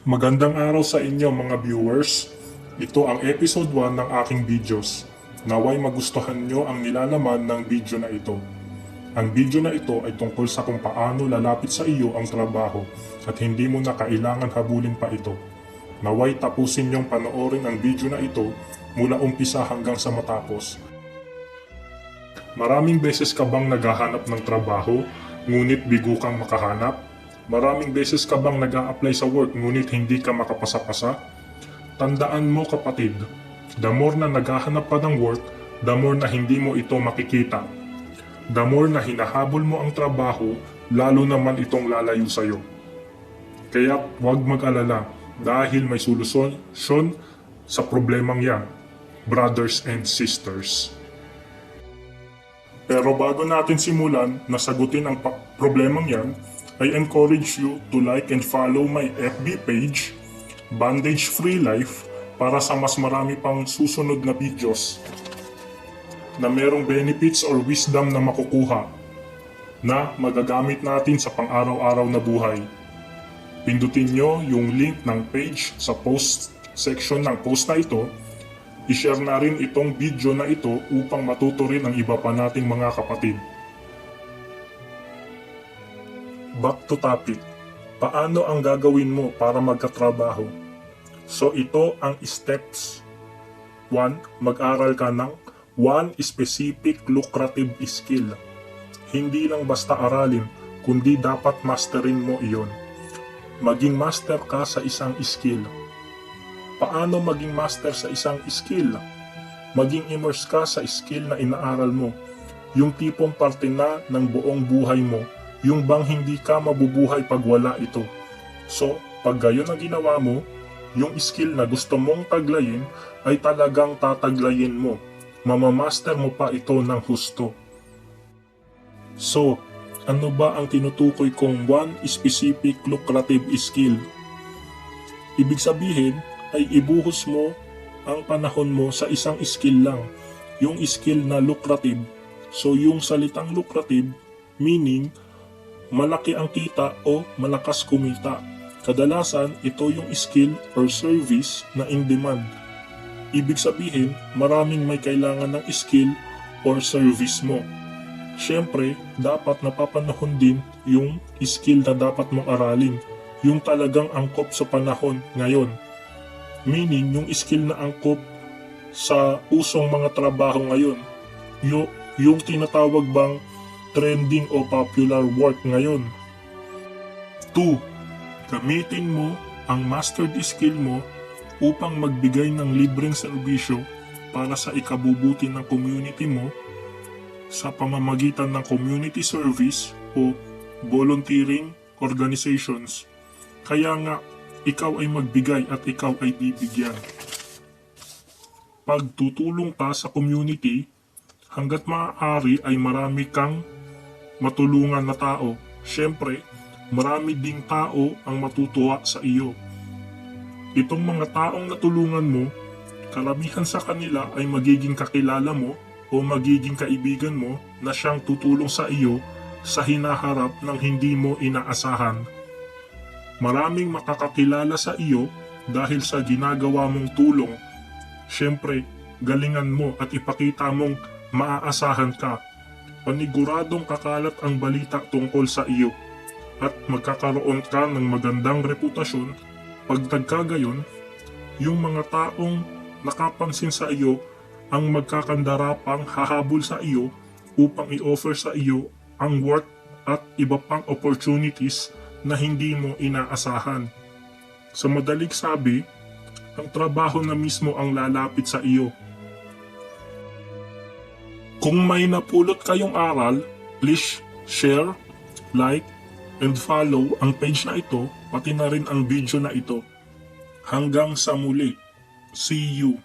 Magandang araw sa inyo mga viewers. Ito ang episode 1 ng aking videos. Naway magustuhan nyo ang nilalaman ng video na ito. Ang video na ito ay tungkol sa kung paano lalapit sa iyo ang trabaho at hindi mo na kailangan habulin pa ito. Naway tapusin nyong panoorin ang video na ito mula umpisa hanggang sa matapos. Maraming beses ka bang naghahanap ng trabaho ngunit bigo kang makahanap? Maraming beses ka bang nag-a-apply sa work ngunit hindi ka makapasa-pasa? Tandaan mo kapatid, the more na naghahanap ka ng work, the more na hindi mo ito makikita. The more na hinahabol mo ang trabaho, lalo naman itong lalayo sa'yo. Kaya huwag mag-alala dahil may solusyon sa problemang yan, brothers and sisters. Pero bago natin simulan na sagutin ang problemang yan, I encourage you to like and follow my FB page, Bandage Free Life, para sa mas marami pang susunod na videos na merong benefits or wisdom na makukuha na magagamit natin sa pang-araw-araw na buhay. Pindutin nyo yung link ng page sa post section ng post na ito. I-share na rin itong video na ito upang matuto rin ang iba pa nating mga kapatid. Back to topic. Paano ang gagawin mo para magkatrabaho? So ito ang steps. 1. Mag-aral ka ng one specific lucrative skill. Hindi lang basta aralin, kundi dapat masterin mo iyon. Maging master ka sa isang skill. Paano maging master sa isang skill? Maging immerse ka sa skill na inaaral mo. Yung tipong parte na ng buong buhay mo. Yung bang hindi ka mabubuhay pag wala ito. So, pag gayon ang ginawa mo, yung skill na gusto mong taglayin ay talagang tataglayin mo. Mamamaster mo pa ito ng husto. So, ano ba ang tinutukoy kong one specific lucrative skill? Ibig sabihin ay ibuhos mo ang panahon mo sa isang skill lang. Yung skill na lucrative. So, yung salitang lucrative, meaning malaki ang kita o malakas kumita. Kadalasan, ito yung skill or service na in demand. Ibig sabihin, maraming may kailangan ng skill or service mo. Siyempre, dapat napapanahon din yung skill na dapat mong aralin. Yung talagang angkop sa panahon ngayon. Meaning, yung skill na angkop sa usong mga trabaho ngayon. Yung tinatawag bang trending o popular work ngayon. 2. Gamitin mo ang mastered skill mo upang magbigay ng libreng serbisyo para sa ikabubuti ng community mo sa pamamagitan ng community service o volunteering organizations. Kaya nga, ikaw ay magbigay at ikaw ay bibigyan. Pag tutulong ka sa community, hanggat maaari ay marami kang matulungan na tao. Siyempre, marami ding tao ang matutuwa sa iyo. Itong mga taong natulungan mo, karamihan sa kanila ay magiging kakilala mo o magiging kaibigan mo na siyang tutulong sa iyo sa hinaharap ng hindi mo inaasahan. Maraming makakakilala sa iyo dahil sa ginagawa mong tulong. Siyempre, galingan mo at ipakita mong maaasahan ka. Paniguradong kakalat ang balita tungkol sa iyo at magkakaroon ka ng magandang reputasyon. Pag nagkagayon, yung mga taong nakapansin sa iyo ang magkakandarapang hahabol sa iyo upang i-offer sa iyo ang work at iba pang opportunities na hindi mo inaasahan. Sa madaling sabi, ang trabaho na mismo ang lalapit sa iyo. Kung may napulot kayong aral, please share, like, and follow ang page na ito, pati na rin ang video na ito. Hanggang sa muli. See you.